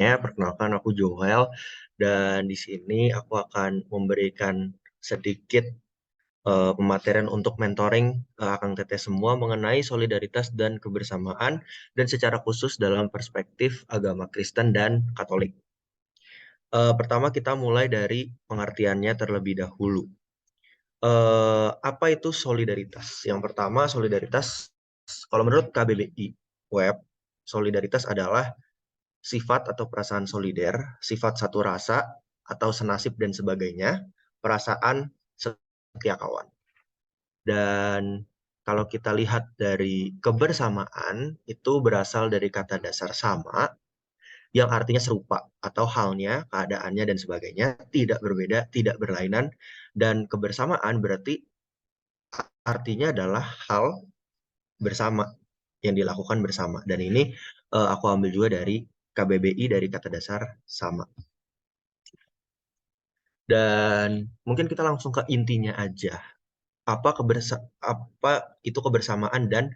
Perkenalkan aku Joel dan di sini aku akan memberikan sedikit pematerian untuk mentoring Akang Teteh semua mengenai solidaritas dan kebersamaan dan secara khusus dalam perspektif agama Kristen dan Katolik. Pertama kita mulai dari pengertiannya terlebih dahulu. Apa itu solidaritas? Yang pertama solidaritas kalau menurut KBBI Web, solidaritas adalah sifat atau perasaan solider, sifat satu rasa atau senasib dan sebagainya, perasaan setia kawan. Dan kalau kita lihat dari kebersamaan, itu berasal dari kata dasar sama, yang artinya serupa, atau halnya, keadaannya, dan sebagainya, tidak berbeda, tidak berlainan, dan kebersamaan berarti artinya adalah hal bersama, yang dilakukan bersama. Dan ini aku ambil juga dari KBBI dari kata dasar sama. Dan mungkin kita langsung ke intinya aja. Apa itu kebersamaan dan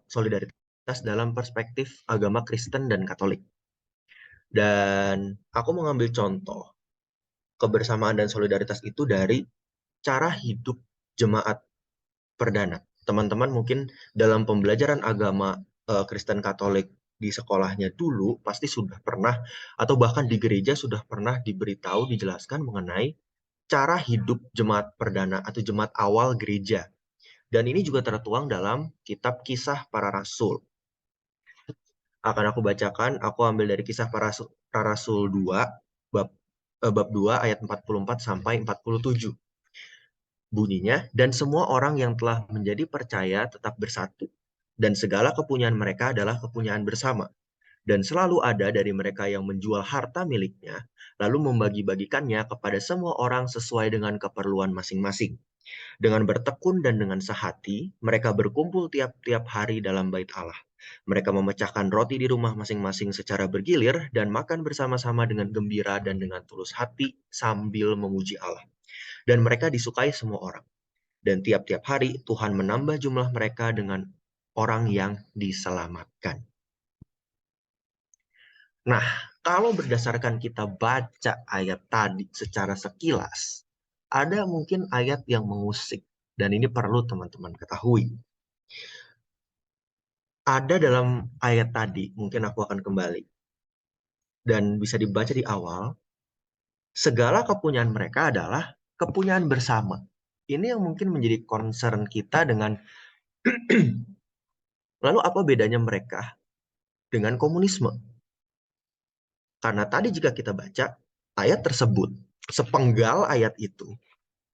solidaritas dalam perspektif agama Kristen dan Katolik. Dan aku mengambil contoh kebersamaan dan solidaritas itu dari cara hidup jemaat perdana. Teman-teman mungkin dalam pembelajaran agama Kristen Katolik di sekolahnya dulu pasti sudah pernah atau bahkan di gereja sudah pernah diberitahu, dijelaskan mengenai cara hidup jemaat perdana atau jemaat awal gereja. Dan ini juga tertuang dalam kitab Kisah Para Rasul. Akan aku bacakan, aku ambil dari Kisah Para Rasul 2, bab 2 ayat 44 sampai 47. Bunyinya, dan semua orang yang telah menjadi percaya tetap bersatu, dan segala kepunyaan mereka adalah kepunyaan bersama. Dan selalu ada dari mereka yang menjual harta miliknya, lalu membagi-bagikannya kepada semua orang sesuai dengan keperluan masing-masing. Dengan bertekun dan dengan sehati, mereka berkumpul tiap-tiap hari dalam bait Allah. Mereka memecahkan roti di rumah masing-masing secara bergilir dan makan bersama-sama dengan gembira dan dengan tulus hati sambil memuji Allah. Dan mereka disukai semua orang. Dan tiap-tiap hari Tuhan menambah jumlah mereka dengan orang yang diselamatkan. Nah, kalau berdasarkan kita baca ayat tadi secara sekilas, ada mungkin ayat yang mengusik. Dan ini perlu teman-teman ketahui. Ada dalam ayat tadi, mungkin aku akan kembali. Dan bisa dibaca di awal, segala kepunyaan mereka adalah kepunyaan bersama. Ini yang mungkin menjadi concern kita dengan lalu apa bedanya mereka dengan komunisme? Karena tadi jika kita baca ayat tersebut, sepenggal ayat itu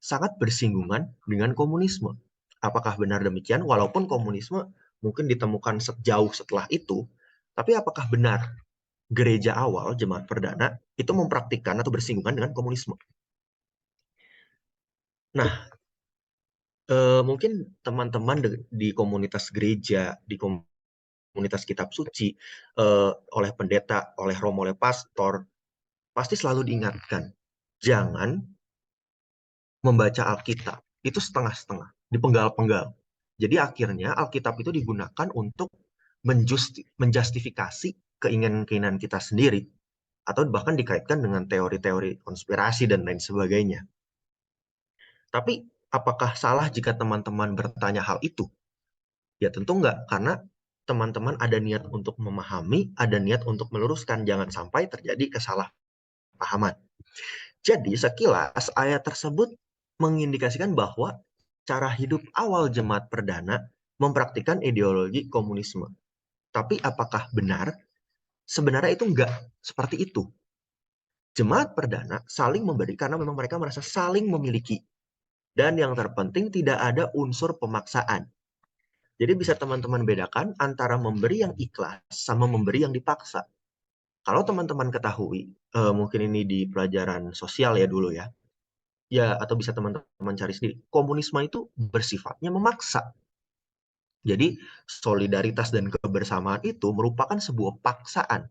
sangat bersinggungan dengan komunisme. Apakah benar demikian? Walaupun komunisme mungkin ditemukan jauh setelah itu, tapi apakah benar gereja awal, jemaat perdana, itu mempraktikkan atau bersinggungan dengan komunisme? Nah, mungkin teman-teman di komunitas gereja, di komunitas kitab suci, oleh pendeta, oleh romo, oleh pastor, pasti selalu diingatkan, jangan membaca Alkitab itu setengah-setengah, dipenggal-penggal. Jadi akhirnya Alkitab itu digunakan untuk menjustifikasi keinginan-keinginan kita sendiri, atau bahkan dikaitkan dengan teori-teori konspirasi dan lain sebagainya. Tapi apakah salah jika teman-teman bertanya hal itu? Ya tentu enggak, karena teman-teman ada niat untuk memahami, ada niat untuk meluruskan, jangan sampai terjadi kesalahpahaman. Jadi sekilas ayat tersebut mengindikasikan bahwa cara hidup awal jemaat perdana mempraktikkan ideologi komunisme. Tapi apakah benar? Sebenarnya itu enggak seperti itu. Jemaat perdana saling memberi karena memang mereka merasa saling memiliki. Dan yang terpenting tidak ada unsur pemaksaan. Jadi bisa teman-teman bedakan antara memberi yang ikhlas sama memberi yang dipaksa. Kalau teman-teman ketahui, mungkin ini di pelajaran sosial ya dulu ya, ya atau bisa teman-teman cari sendiri. Komunisme itu bersifatnya memaksa. Jadi solidaritas dan kebersamaan itu merupakan sebuah paksaan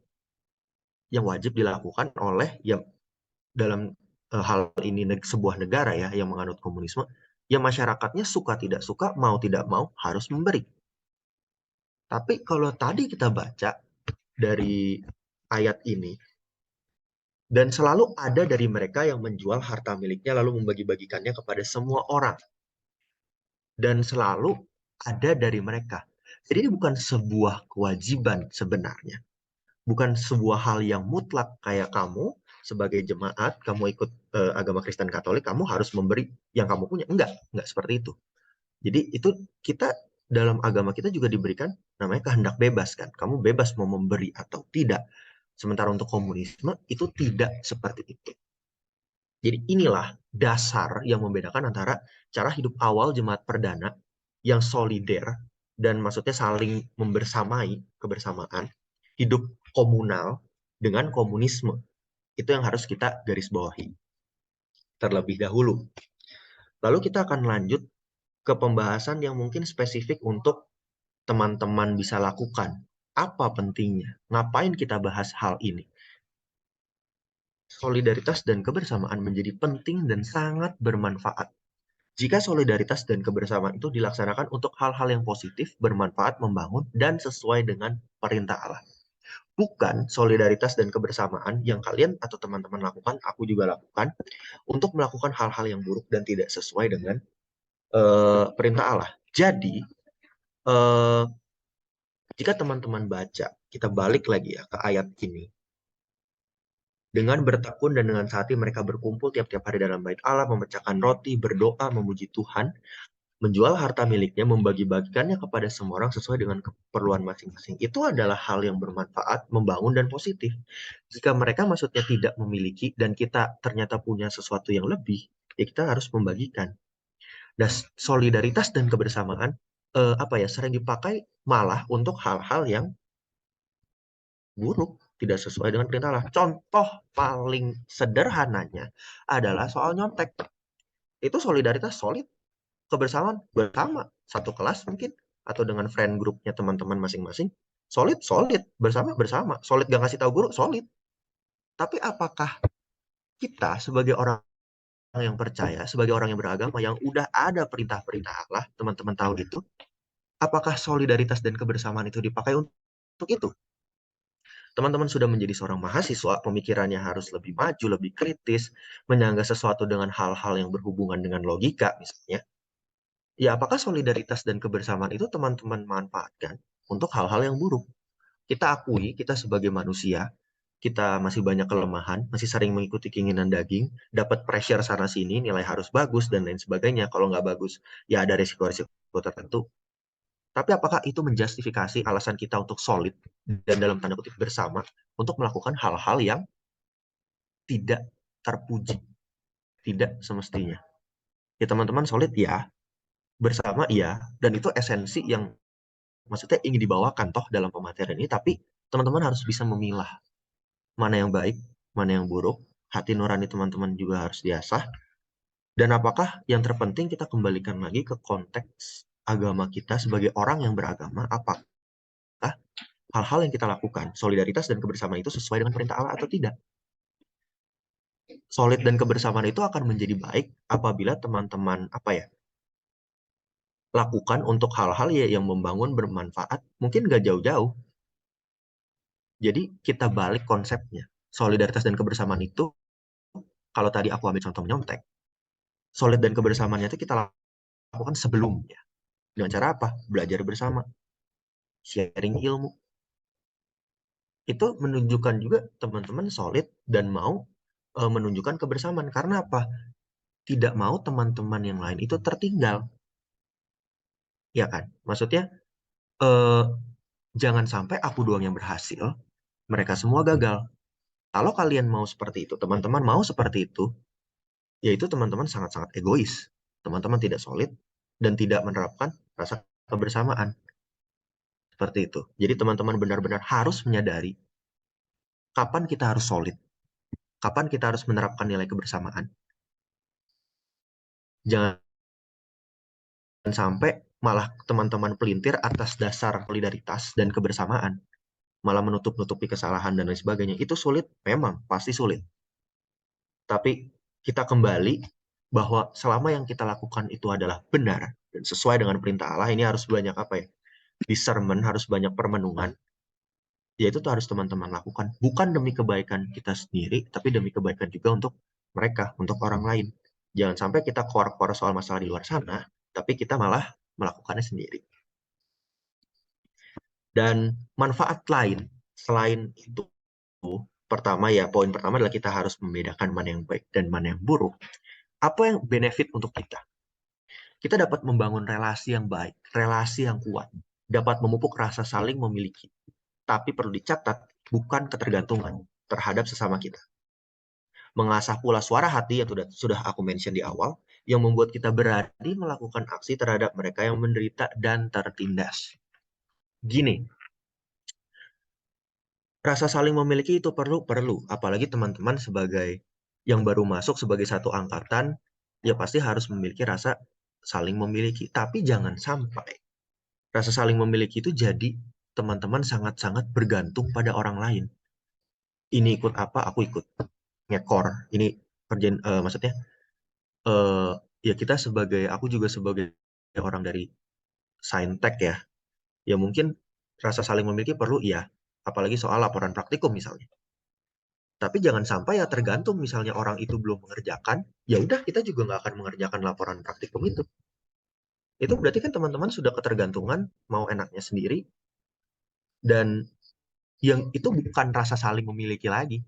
yang wajib dilakukan oleh yang dalam hal ini sebuah negara ya yang menganut komunisme, yang masyarakatnya suka tidak suka, mau tidak mau harus memberi. Tapi kalau tadi kita baca dari ayat ini. Dan selalu ada dari mereka yang menjual harta miliknya lalu membagi-bagikannya kepada semua orang. Dan selalu ada dari mereka. Jadi ini bukan sebuah kewajiban sebenarnya. Bukan sebuah hal yang mutlak kayak kamu sebagai jemaat, kamu ikut agama Kristen Katolik, kamu harus memberi yang kamu punya. Enggak seperti itu. Jadi itu kita dalam agama kita juga diberikan namanya kehendak bebas kan. Kamu bebas mau memberi atau tidak. Sementara untuk komunisme itu tidak seperti itu. Jadi inilah dasar yang membedakan antara cara hidup awal jemaat perdana yang solider dan maksudnya saling membersamai, kebersamaan, hidup komunal dengan komunisme. Itu yang harus kita garis bawahi terlebih dahulu. Lalu kita akan lanjut ke pembahasan yang mungkin spesifik untuk teman-teman bisa lakukan. Apa pentingnya? Ngapain kita bahas hal ini? Solidaritas dan kebersamaan menjadi penting dan sangat bermanfaat. Jika solidaritas dan kebersamaan itu dilaksanakan untuk hal-hal yang positif, bermanfaat, membangun, dan sesuai dengan perintah Allah. Bukan solidaritas dan kebersamaan yang kalian atau teman-teman lakukan, aku juga lakukan, untuk melakukan hal-hal yang buruk dan tidak sesuai dengan perintah Allah. Jadi, uh, jika teman-teman baca, kita balik lagi ya ke ayat ini. Dengan bertekun dan dengan hati mereka berkumpul tiap-tiap hari dalam bait Allah, memecahkan roti, berdoa, memuji Tuhan, menjual harta miliknya, membagi-bagikannya kepada semua orang sesuai dengan keperluan masing-masing. Itu adalah hal yang bermanfaat, membangun, dan positif. Jika mereka maksudnya tidak memiliki dan kita ternyata punya sesuatu yang lebih, ya kita harus membagikan. Dan solidaritas dan kebersamaan sering dipakai malah untuk hal-hal yang buruk, tidak sesuai dengan perintah Allah. Contoh paling sederhananya adalah soal nyontek. Itu solidaritas solid, kebersamaan bersama satu kelas mungkin atau dengan friend grupnya teman-teman masing-masing. Solid, solid, bersama. Solid gak ngasih tahu guru, solid. Tapi apakah kita sebagai orang yang percaya, sebagai orang yang beragama, yang udah ada perintah-perintah Allah, teman-teman tahu itu, apakah solidaritas dan kebersamaan itu dipakai untuk itu? Teman-teman sudah menjadi seorang mahasiswa, pemikirannya harus lebih maju, lebih kritis, menyangga sesuatu dengan hal-hal yang berhubungan dengan logika, misalnya. Ya, apakah solidaritas dan kebersamaan itu teman-teman manfaatkan untuk hal-hal yang buruk? Kita akui, kita sebagai manusia, kita masih banyak kelemahan, masih sering mengikuti keinginan daging, dapat pressure sana-sini, nilai harus bagus, dan lain sebagainya. Kalau nggak bagus, ya ada resiko-resiko tertentu. Tapi apakah itu menjustifikasi alasan kita untuk solid dan dalam tanda kutip bersama untuk melakukan hal-hal yang tidak terpuji, tidak semestinya? Ya teman-teman solid ya, bersama iya, dan itu esensi yang maksudnya ingin dibawakan toh dalam pematerian ini, tapi teman-teman harus bisa memilah mana yang baik, mana yang buruk, hati nurani teman-teman juga harus diasah, dan apakah yang terpenting kita kembalikan lagi ke konteks agama kita sebagai orang yang beragama, apakah hal-hal yang kita lakukan, solidaritas dan kebersamaan itu sesuai dengan perintah Allah atau tidak. Solid dan kebersamaan itu akan menjadi baik apabila teman-teman lakukan untuk hal-hal ya yang membangun, bermanfaat, mungkin gak jauh-jauh. Jadi kita balik konsepnya. Solidaritas dan kebersamaan itu, kalau tadi aku ambil contoh nyontek, solid dan kebersamaannya itu kita lakukan sebelumnya. Dengan cara apa? Belajar bersama, sharing ilmu. Itu menunjukkan juga teman-teman solid dan mau menunjukkan kebersamaan. Karena apa? Tidak mau teman-teman yang lain itu tertinggal. Ya kan? Maksudnya, eh, jangan sampai aku doang yang berhasil, mereka semua gagal. Kalau kalian mau seperti itu, teman-teman mau seperti itu, yaitu teman-teman sangat-sangat egois. Teman-teman tidak solid dan tidak menerapkan rasa kebersamaan. Seperti itu. Jadi teman-teman benar-benar harus menyadari kapan kita harus solid, kapan kita harus menerapkan nilai kebersamaan. Jangan sampai malah teman-teman pelintir atas dasar solidaritas dan kebersamaan, malah menutup-nutupi kesalahan dan lain sebagainya. Itu sulit, memang pasti sulit. Tapi kita kembali bahwa selama yang kita lakukan itu adalah benar dan sesuai dengan perintah Allah, ini harus banyak discernment, harus banyak permenungan. ya itu tuh harus teman-teman lakukan. Bukan demi kebaikan kita sendiri, tapi demi kebaikan juga untuk mereka, untuk orang lain. Jangan sampai kita keluar-keluar soal masalah di luar sana, tapi kita malah melakukannya sendiri. Dan manfaat lain selain itu, pertama ya, poin pertama adalah kita harus membedakan mana yang baik dan mana yang buruk. Apa yang benefit untuk kita? Kita dapat membangun relasi yang baik, relasi yang kuat, dapat memupuk rasa saling memiliki. Tapi perlu dicatat, bukan ketergantungan terhadap sesama kita. Mengasah pula suara hati yang sudah aku mention di awal, yang membuat kita berani melakukan aksi terhadap mereka yang menderita dan tertindas. Gini, rasa saling memiliki itu perlu, apalagi teman-teman sebagai yang baru masuk sebagai satu angkatan, ya pasti harus memiliki rasa saling memiliki. Tapi jangan sampai rasa saling memiliki itu jadi teman-teman sangat-sangat bergantung pada orang lain. Ini ikut apa, aku ikut ngekor. Ini kerjaan, maksudnya eh, ya kita sebagai, aku juga sebagai orang dari saintek ya, ya mungkin rasa saling memiliki perlu ya, apalagi soal laporan praktikum misalnya. Tapi jangan sampai ya tergantung misalnya orang itu belum mengerjakan, ya udah kita juga nggak akan mengerjakan laporan praktikum itu. Itu berarti kan teman-teman sudah ketergantungan, mau enaknya sendiri, dan yang itu bukan rasa saling memiliki lagi.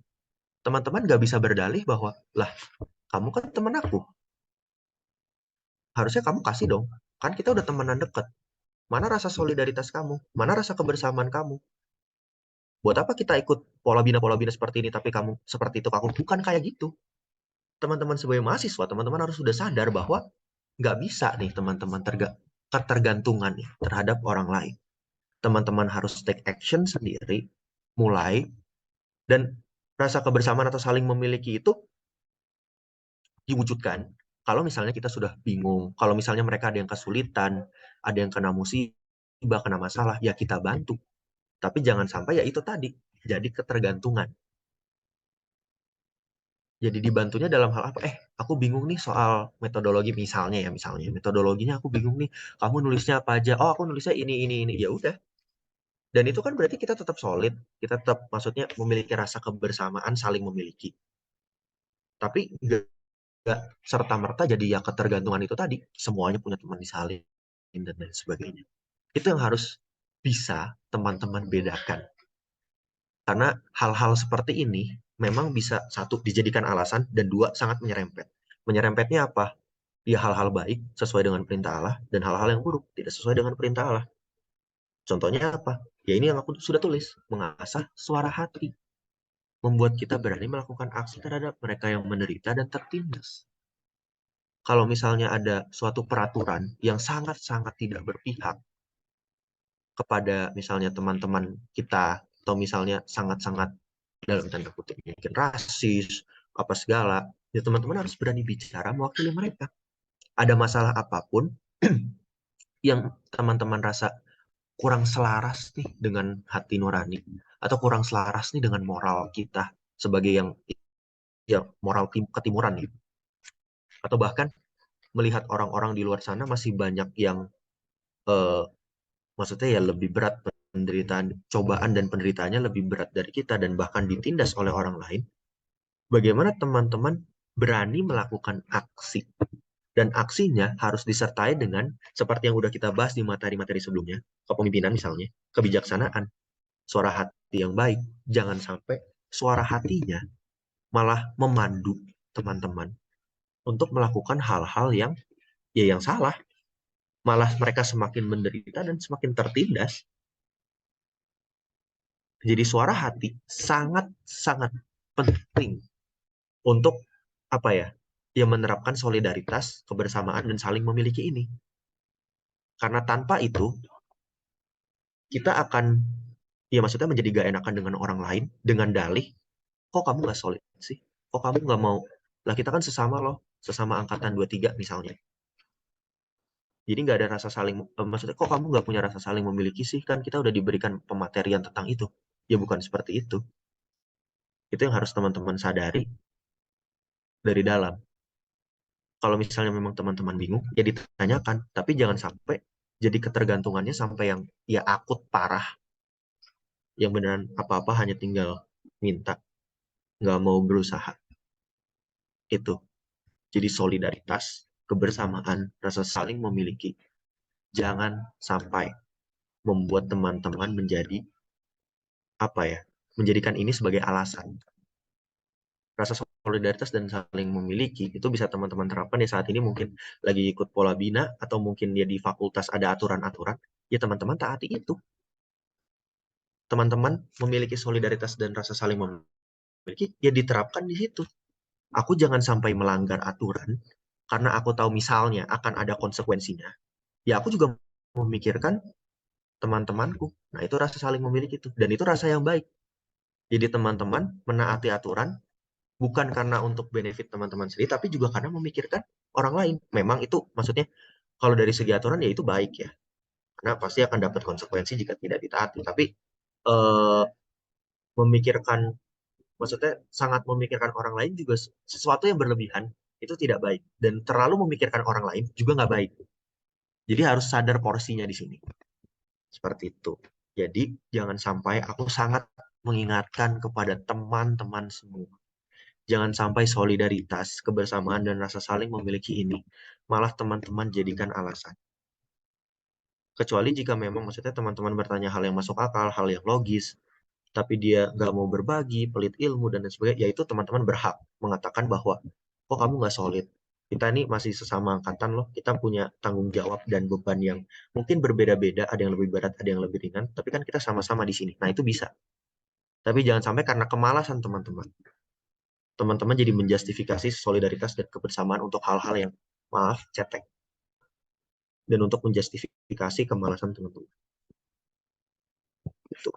Teman-teman nggak bisa berdalih bahwa, lah kamu kan teman aku, harusnya kamu kasih dong. Kan kita udah temenan deket. Mana rasa solidaritas kamu? Mana rasa kebersamaan kamu? Buat apa kita ikut pola bina seperti ini, tapi kamu seperti itu kamu? Bukan kayak gitu. Teman-teman sebagai mahasiswa, teman-teman harus sudah sadar bahwa nggak bisa nih teman-teman ketergantungan nih terhadap orang lain. Teman-teman harus take action sendiri, mulai, dan rasa kebersamaan atau saling memiliki itu diwujudkan. Kalau misalnya kita sudah bingung, kalau misalnya mereka ada yang kesulitan, ada yang kena musibah, kena masalah, ya kita bantu. Tapi jangan sampai ya itu tadi, jadi ketergantungan. Jadi dibantunya dalam hal apa? Aku bingung nih soal metodologi misalnya ya, misalnya metodologinya aku bingung nih. Kamu nulisnya apa aja? Oh, aku nulisnya ini. Ya udah. Dan itu kan berarti kita tetap solid, kita tetap maksudnya memiliki rasa kebersamaan, saling memiliki. Tapi nggak serta-merta jadi ya ketergantungan itu tadi. Semuanya punya teman disalin dan lain sebagainya. Itu yang harus bisa teman-teman bedakan. Karena hal-hal seperti ini memang bisa, satu, dijadikan alasan, dan dua, sangat menyerempet. Menyerempetnya apa? Ya hal-hal baik sesuai dengan perintah Allah, dan hal-hal yang buruk tidak sesuai dengan perintah Allah. Contohnya apa? Ya ini yang aku sudah tulis, mengasah suara hati. Membuat kita berani melakukan aksi terhadap mereka yang menderita dan tertindas. Kalau misalnya ada suatu peraturan yang sangat-sangat tidak berpihak kepada misalnya teman-teman kita, atau misalnya sangat-sangat dalam tanda kutip mungkin rasis, apa segala, ya teman-teman harus berani bicara mewakili mereka. Ada masalah apapun yang teman-teman rasa kurang selaras nih dengan hati nurani, atau kurang selaras nih dengan moral kita sebagai yang ya moral ketimuran nih, atau bahkan melihat orang-orang di luar sana masih banyak yang eh, maksudnya ya lebih berat penderitaan, cobaan dan penderitaannya lebih berat dari kita dan bahkan ditindas oleh orang lain. Bagaimana teman-teman berani melakukan aksi, dan aksinya harus disertai dengan seperti yang udah kita bahas di materi-materi sebelumnya, kepemimpinan misalnya, kebijaksanaan, suara hati yang baik. Jangan sampai suara hatinya malah memandu teman-teman untuk melakukan hal-hal yang ya yang salah, malah mereka semakin menderita dan semakin tertindas. Jadi suara hati sangat-sangat penting untuk apa ya? Ya menerapkan solidaritas, kebersamaan dan saling memiliki ini. Karena tanpa itu kita akan ya maksudnya menjadi gak enakan dengan orang lain dengan dalih, kok kamu gak solid sih? Kok kamu gak mau? Lah kita kan sesama loh, sesama angkatan 23 misalnya. Jadi nggak ada rasa saling, maksudnya kok kamu nggak punya rasa saling memiliki sih? Kan kita udah diberikan pematerian tentang itu. Ya bukan seperti itu. Itu yang harus teman-teman sadari dari dalam. Kalau misalnya memang teman-teman bingung, ya ditanyakan. Tapi jangan sampai jadi ketergantungannya sampai yang ya akut parah. yang beneran apa-apa hanya tinggal minta, nggak mau berusaha. Itu. Jadi solidaritas, kebersamaan, rasa saling memiliki. Jangan sampai membuat teman-teman menjadi apa ya? Menjadikan ini sebagai alasan. Rasa solidaritas dan saling memiliki itu bisa teman-teman terapkan ya saat ini mungkin lagi ikut pola bina atau mungkin dia di fakultas ada aturan-aturan, ya teman-teman taati itu. Teman-teman memiliki solidaritas dan rasa saling memiliki, ya diterapkan di situ. Aku jangan sampai melanggar aturan karena aku tahu misalnya akan ada konsekuensinya. Ya aku juga memikirkan teman-temanku. Nah, itu rasa saling memiliki itu. Dan itu rasa yang baik. Jadi teman-teman menaati aturan bukan karena untuk benefit teman-teman sendiri, tapi juga karena memikirkan orang lain. Memang itu maksudnya kalau dari segi aturan ya itu baik ya. Karena pasti akan dapat konsekuensi jika tidak ditaati. Tapi eh, memikirkan, maksudnya sangat memikirkan orang lain juga sesuatu yang berlebihan itu tidak baik. Dan terlalu memikirkan orang lain juga nggak baik. Jadi harus sadar porsinya di sini. Seperti itu. Jadi jangan sampai aku sangat mengingatkan kepada teman-teman semua. Jangan sampai solidaritas, kebersamaan, dan rasa saling memiliki ini malah teman-teman jadikan alasan. Kecuali jika memang maksudnya teman-teman bertanya hal yang masuk akal, hal yang logis, tapi dia nggak mau berbagi, pelit ilmu, dan lain sebagainya, ya itu teman-teman berhak mengatakan bahwa, kok kamu nggak solid? Kita ini masih sesama angkatan loh, kita punya tanggung jawab dan beban yang mungkin berbeda-beda, ada yang lebih berat, ada yang lebih ringan, tapi kan kita sama-sama di sini. Nah, itu bisa. Tapi jangan sampai karena kemalasan teman-teman. Teman-teman jadi menjustifikasi solidaritas dan kebersamaan untuk hal-hal yang, maaf, cetek. Dan untuk menjustifikasi kemalasan teman-teman. Gitu.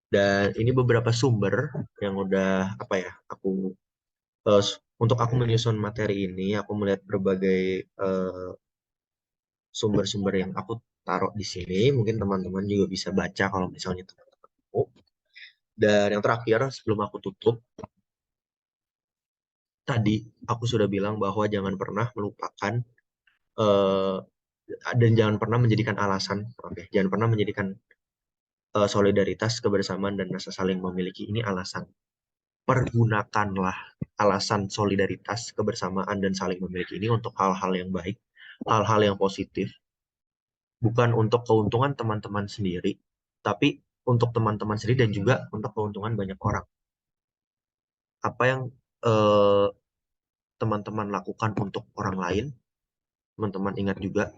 Dan ini beberapa sumber yang udah, apa ya, eh, untuk aku menyusun materi ini, aku melihat berbagai sumber-sumber yang aku taruh di sini. Mungkin teman-teman juga bisa baca kalau misalnya teman-teman mau. Dan yang terakhir, sebelum aku tutup, tadi aku sudah bilang bahwa jangan pernah melupakan eh, dan jangan pernah menjadikan alasan, oke, jangan pernah menjadikan solidaritas, kebersamaan, dan rasa saling memiliki ini alasan. Pergunakanlah alasan solidaritas, kebersamaan, dan saling memiliki ini untuk hal-hal yang baik, hal-hal yang positif, bukan untuk keuntungan teman-teman sendiri, tapi untuk teman-teman sendiri dan juga untuk keuntungan banyak orang. Apa yang eh, teman-teman lakukan untuk orang lain, teman-teman ingat juga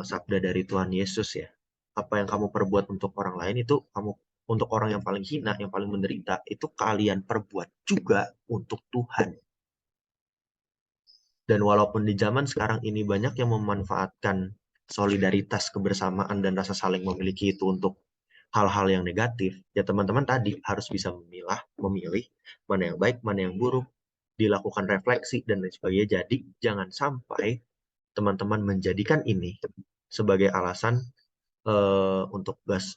sabda dari Tuhan Yesus ya. Apa yang kamu perbuat untuk orang lain itu kamu untuk orang yang paling hina, yang paling menderita, itu kalian perbuat juga untuk Tuhan. Dan walaupun di zaman sekarang ini banyak yang memanfaatkan solidaritas, kebersamaan, dan rasa saling memiliki itu untuk hal-hal yang negatif, ya teman-teman tadi harus bisa memilih mana yang baik, mana yang buruk, dilakukan refleksi, dan lain sebagainya. Jadi jangan sampai teman-teman menjadikan ini sebagai alasan untuk gas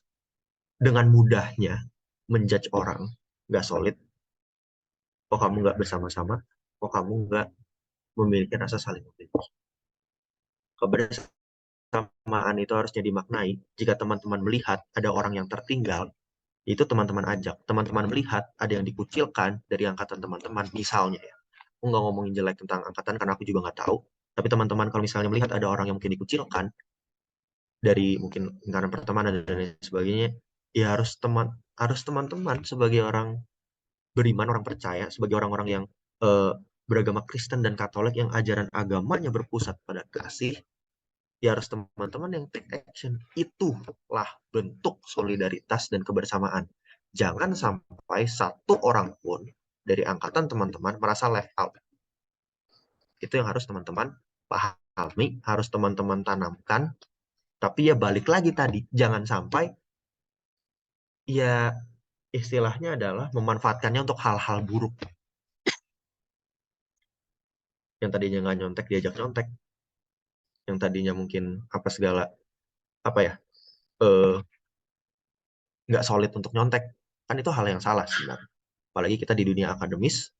dengan mudahnya menjudge orang nggak solid, kok kamu nggak bersama-sama, kok kamu nggak memiliki rasa saling memiliki. Kebersamaan itu harusnya dimaknai jika teman-teman melihat ada orang yang tertinggal, itu teman-teman ajak. Teman-teman melihat ada yang dikucilkan dari angkatan teman-teman, misalnya ya. Aku nggak ngomongin jelek tentang angkatan karena aku juga nggak tahu. Tapi teman-teman kalau misalnya melihat ada orang yang mungkin dikucilkan dari mungkin lingkaran pertemanan dan lain sebagainya, ya harus teman-teman sebagai orang beriman, orang percaya, sebagai orang-orang yang eh, beragama Kristen dan Katolik yang ajaran agamanya berpusat pada kasih, ya harus teman-teman yang take action. Itulah bentuk solidaritas dan kebersamaan. Jangan sampai satu orang pun dari angkatan teman-teman merasa left out. Itu yang harus teman-teman pahami, harus teman-teman tanamkan. Tapi ya balik lagi tadi, jangan sampai ya istilahnya adalah memanfaatkannya untuk hal-hal buruk. Yang tadinya nggak nyontek diajak nyontek, yang tadinya mungkin apa segala apa ya eh, nggak solid untuk nyontek, kan itu hal yang salah sebenarnya. Apalagi kita di dunia akademis,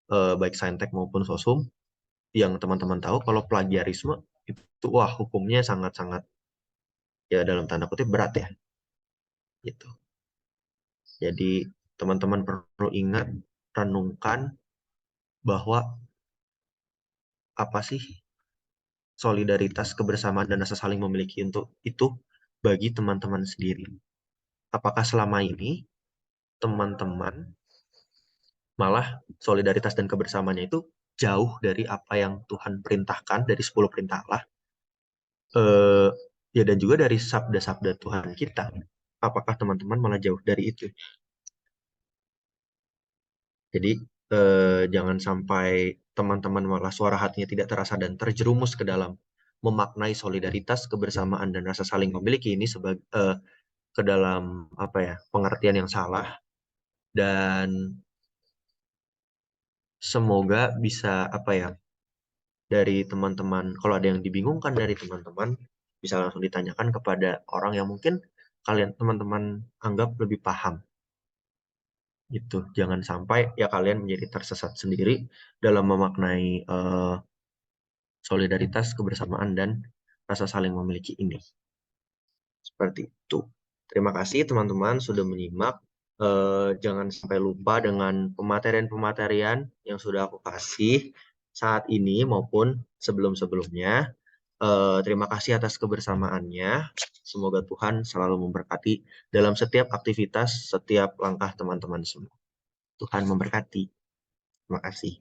baik saintek maupun sosum, yang teman-teman tahu kalau plagiarisme itu wah hukumnya sangat-sangat ya dalam tanda kutip berat ya. gitu. Jadi teman-teman perlu ingat, renungkan bahwa apa sih solidaritas, kebersamaan, dan rasa saling memiliki untuk itu bagi teman-teman sendiri. Apakah selama ini teman-teman malah solidaritas dan kebersamaannya itu jauh dari apa yang Tuhan perintahkan dari 10 perintah Allah, eh, ya dan juga dari sabda-sabda Tuhan kita. Apakah teman-teman malah jauh dari itu? Jadi jangan sampai teman-teman malah suara hatinya tidak terasa dan terjerumus ke dalam memaknai solidaritas, kebersamaan, dan rasa saling memiliki ini sebagai ke dalam apa ya, pengertian yang salah. Dan semoga bisa apa ya, dari teman-teman, kalau ada yang dibingungkan dari teman-teman bisa langsung ditanyakan kepada orang yang mungkin kalian teman-teman anggap lebih paham gitu. Jangan sampai ya kalian menjadi tersesat sendiri dalam memaknai solidaritas, kebersamaan, dan rasa saling memiliki ini. Seperti itu. Terima kasih teman-teman sudah menyimak. Jangan sampai lupa dengan pematerian-pematerian yang sudah aku kasih saat ini maupun sebelum-sebelumnya. Terima kasih atas kebersamaannya. Semoga Tuhan selalu memberkati dalam setiap aktivitas, setiap langkah teman-teman semua. Tuhan memberkati. Terima kasih.